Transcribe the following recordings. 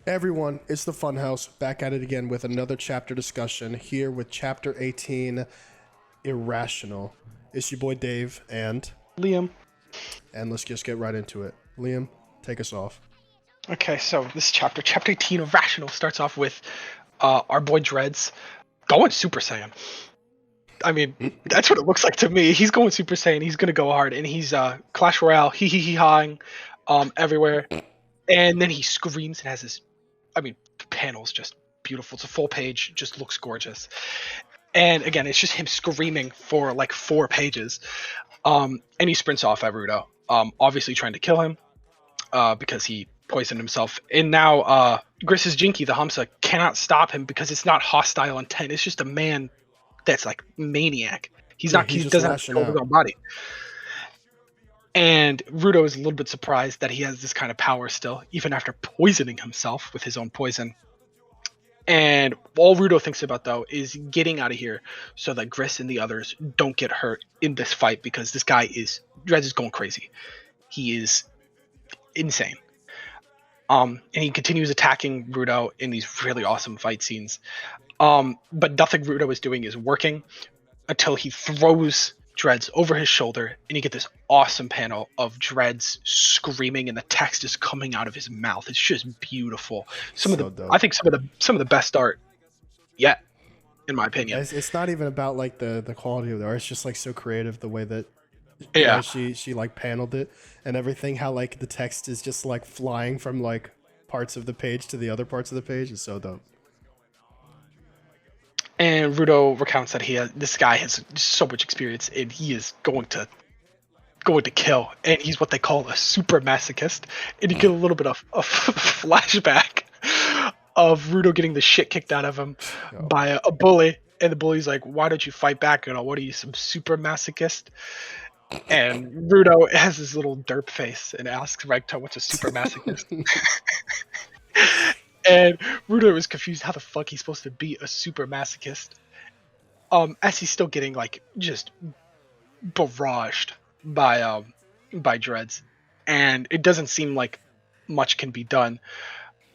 Hey everyone, it's the Funhouse back at it again with another chapter discussion here with chapter 18 Irrational. It's your boy Dave Liam. and let's just get right into it. Liam, take us off. Okay, so this chapter 18 of Rational, starts off with our boy Dreads going Super Saiyan. I mean, that's what it looks like to me. He's going Super Saiyan. He's gonna go hard, and he's Clash Royale, hee everywhere. And then he screams and has this. I mean, the panel's just beautiful. It's a full page, just looks gorgeous. And again, it's just him screaming for like 4 pages. And he sprints off at Rudo, obviously trying to kill him. Because he poisoned himself. And now Gris's Jinky, the Hamsa, cannot stop him because it's not hostile intent. It's just a man that's like maniac. He He's doesn't have to lashing control out. his own body. And Rudo is a little bit surprised that he has this kind of power still, even after poisoning himself with his own poison. And all Rudo thinks about, though, is getting out of here so that Gris and the others don't get hurt in this fight, because this guy Dredz is going crazy. He is insane. And he continues attacking Rudo in these really awesome fight scenes. But nothing Rudo is doing is working until he throws Dredz over his shoulder, and you get this awesome panel of Dredz screaming, and the text is coming out of his mouth. It's just beautiful. Dope. I think some of the best art yet, in my opinion. It's not even about like the quality of the art. It's just like so creative the way that Yeah. she like paneled it and everything. How like the text is just like flying from like parts of the page to the other parts of the page is so dope. And Rudo recounts that this guy has so much experience, and he is going to kill, and he's what they call a super masochist. And you get a little bit of a flashback of Rudo getting the shit kicked out of him by a bully, and the bully's like, "Why don't you fight back? You know, what are you, some super masochist?" And Rudo has his little derp face and asks Ragtar, "What's a super masochist?" And Rudo is confused how the fuck he's supposed to be a super masochist. As he's still getting like just barraged by Dreads, and it doesn't seem like much can be done.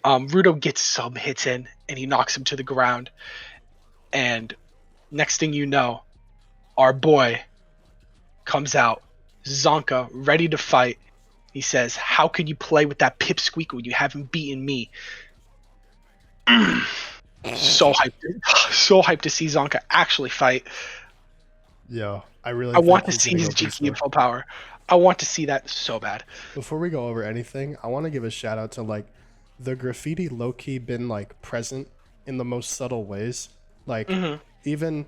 Rudo gets some hits in, and he knocks him to the ground. And next thing you know, our boy comes out, Zonka, ready to fight. He says, "How can you play with that pipsqueak when you haven't beaten me?" So hyped to see Zonka actually fight. Yo, I really I want to think he's see gonna his go beast GP in mode. full power. I want to see that so bad. Before we go over anything, I want to give a shout out to like the graffiti low key been like present in the most subtle ways. Like even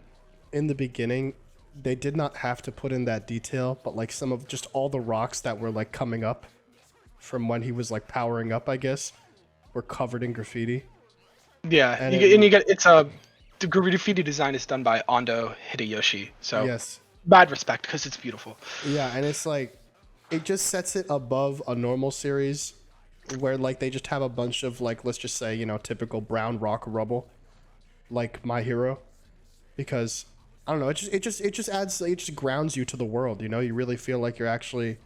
in the beginning, they did not have to put in that detail, but like some of just all the rocks that were like coming up from when he was like powering up, I guess, were covered in graffiti. Yeah, And you get the graffiti design is done by Ando Hideyoshi, so yes, bad respect because it's beautiful. yeah, and it's like it just sets it above a normal series where like they just have a bunch of like, let's just say, typical brown rock rubble like My Hero, because I don't know, it just grounds you to the world. You really feel like you're actually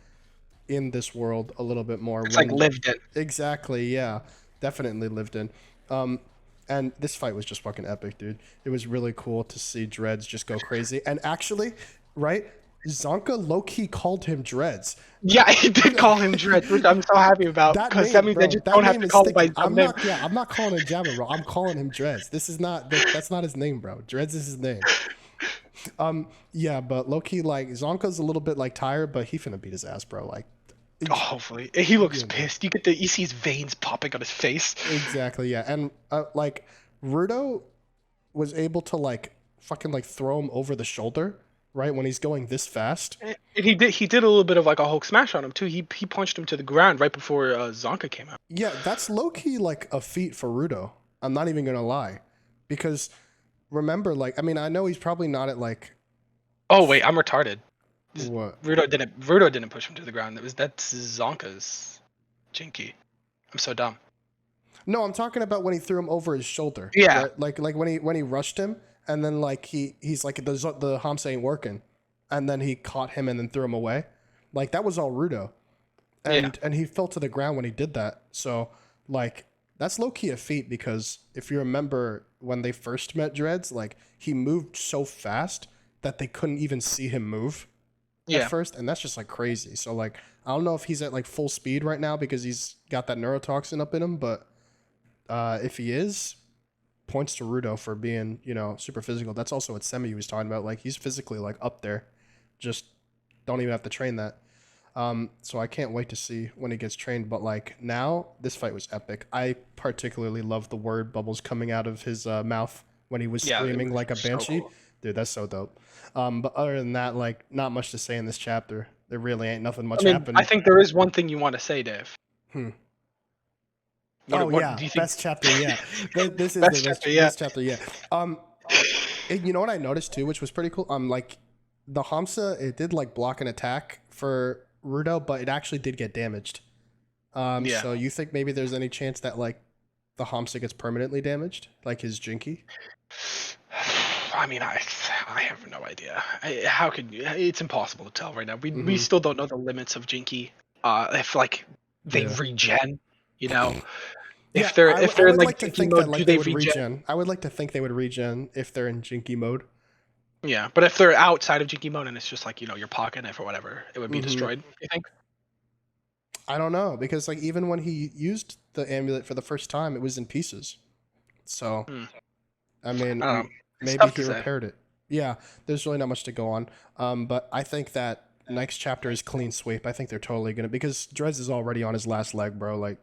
in this world a little bit more. It's like lived in. Exactly, yeah, definitely lived in. And this fight was just fucking epic, dude. It was really cool to see Dreads just go crazy. And actually, right, Zonka low-key called him Dreads. Yeah, he did call him Dread, which I'm so happy about, because that means I just don't have to call him by his name. I'm not calling him Jabba, bro. I'm calling him Dreads. That's not his name, bro. Dreads is his name. Yeah, but low-key, like, Zonka's a little bit like tired, but he finna beat his ass, bro. Like, hopefully. He looks pissed. You see his veins popping on his face. Exactly, yeah. And like Rudo was able to like fucking like throw him over the shoulder, right, when he's going this fast. And he did a little bit of like a Hulk smash on him too. He punched him to the ground right before Zonka came out. Yeah, that's low-key like a feat for Rudo. I'm not even gonna lie. Because remember, like, I mean, I know he's probably not at like Oh wait, I'm retarded. what? Rudo didn't push him to the ground. That's Zonka's Jinky. I'm so dumb. No, I'm talking about when he threw him over his shoulder. Yeah. Right? Like when he rushed him and then like he's like the Hamsa ain't working, and then he caught him and then threw him away. Like that was all Rudo. And he fell to the ground when he did that. So like that's low key a feat because if you remember when they first met Dreads, like he moved so fast that they couldn't even see him move at Yeah. first, and that's just like crazy. So like I don't know if he's at like full speed right now because he's got that neurotoxin up in him, but if he is, points to Rudo for being, super physical. That's also what Semi was talking about. Like he's physically like up there. Just don't even have to train that. So I can't wait to see when he gets trained. But like now, this fight was epic. I particularly love the word bubbles coming out of his mouth when he was Yeah, it screaming was like a so banshee. cool. Dude, that's so dope. But other than that, like not much to say in this chapter. There really ain't nothing I much mean, I happened. think there is one thing you want to say, Dave. Hmm. What Oh what yeah, do you think? best chapter. Yeah, this is the Best best chapter, yeah. best chapter. Yeah. Um, you know what I noticed too, which was pretty cool. Like the Hamsa, it did like block an attack for Rudo, but it actually did get damaged. Yeah. So you think maybe there's any chance that like the Hamsa gets permanently damaged, like his Jinky? I mean, I have no idea. How could you? It's impossible to tell right now. We Mm-hmm. still don't know the limits of Jinky. If like they Yeah. regen, you know, Yeah, if I they're in would like like to Jinky think that mode, do like they they would regen? regen. I would like to think they would regen if they're in Jinky mode. Yeah, but if they're outside of Jinky mode and it's just like your pocket knife or whatever, it would be Mm-hmm. destroyed. You think? I don't know because like even when he used the amulet for the first time, it was in pieces. So Hmm. I mean, I don't know. It's maybe tough to he say. repaired it. Yeah, there's really not much to go on. But I think that next chapter is clean sweep. I think they're totally gonna because Dres is already on his last leg, bro. Like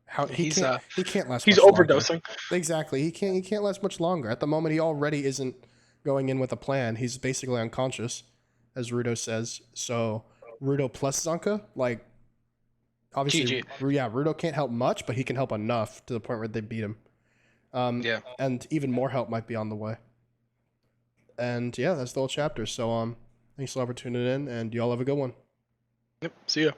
how He's he can't last he's much longer. overdosing. Exactly, he can't last much longer. At the moment, he already isn't going in with a plan. He's basically unconscious, as Rudo says. So Rudo plus Zonka, like obviously, GG. yeah, Rudo can't help much, but he can help enough to the point where they beat him. Yeah. And even more help might be on the way. And yeah, that's the whole chapter. So thanks a lot for tuning in, and y'all have a good one. Yep. See ya.